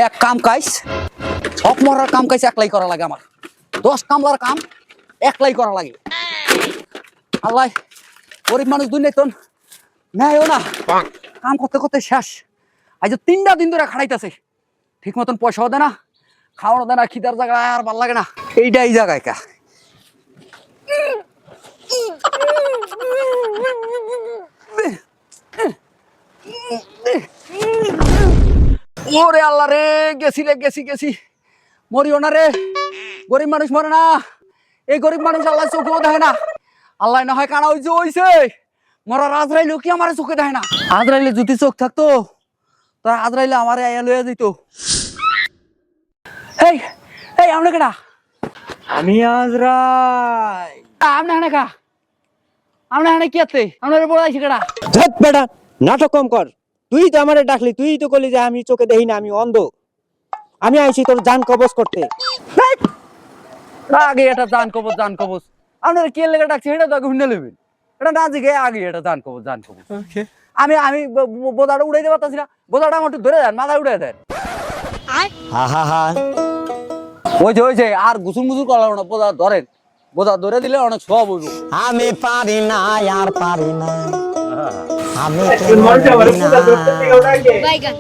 এক কাম কাইস সব মরার কাম কাইস একলাই করা লাগে আমার 10 কামলার কাম একলাই করা লাগে আল্লাহ গরিব মানুষ দুনিয়ায় তো নেয়ও না কাম করতে করতে শেষ আজ 3টা দিন ধরে খাড়াইতেছে ঠিক মতন পয়সাও দেয় না খাওয়ানো দেয় না খিদার জায়গায় আর ভাল লাগে না এইটা এই জায়গায় কা ওরে আল্লাহ রে গেছি মরিও না রে গরিব মানুষ মরে না এই গরিব মানুষ আল্লাহ চোখেও দেখে না আল্লাহ না হয় কানা হইছে মরার আজরাইলেও কি আমার চোখে দেখে না আজরাইলে যদি চোখ থাকতো তা আজরাইলে আমার আয়া লইয়া দিত এই এই আমরা কেডা আমি আজরাই আমরা হানে কা আমরা হানে কি আতে আমরা বড় আইছি কেডা ধত বেটা নাটক কম কর তুই তো আমারে ডাকলি তুই তো কইলি যে আমি চোখে দেখি না আমি অন্ধ আমি আইছি তোর জান কবজ করতে আগে এটা জান কবজ আপনারা কে লেগে ডাকছে এটা তো আগে শুনে নেবেন এটা না জিগে আগে এটা জান কবজ আমি আমি বোঝাটা উড়াইতে পারতাছি না বোঝাটা আমার একটু ধরে দেন মাথায় উড়াই দেন হা হা হা হয়েছে আর গুসুম গুসুম করা না বোঝা ধরে দিলে অনেক সব হইব আমি পারি না আর পারি না আমি মনটা বড় পুজো করতে দিও না কে বাইগান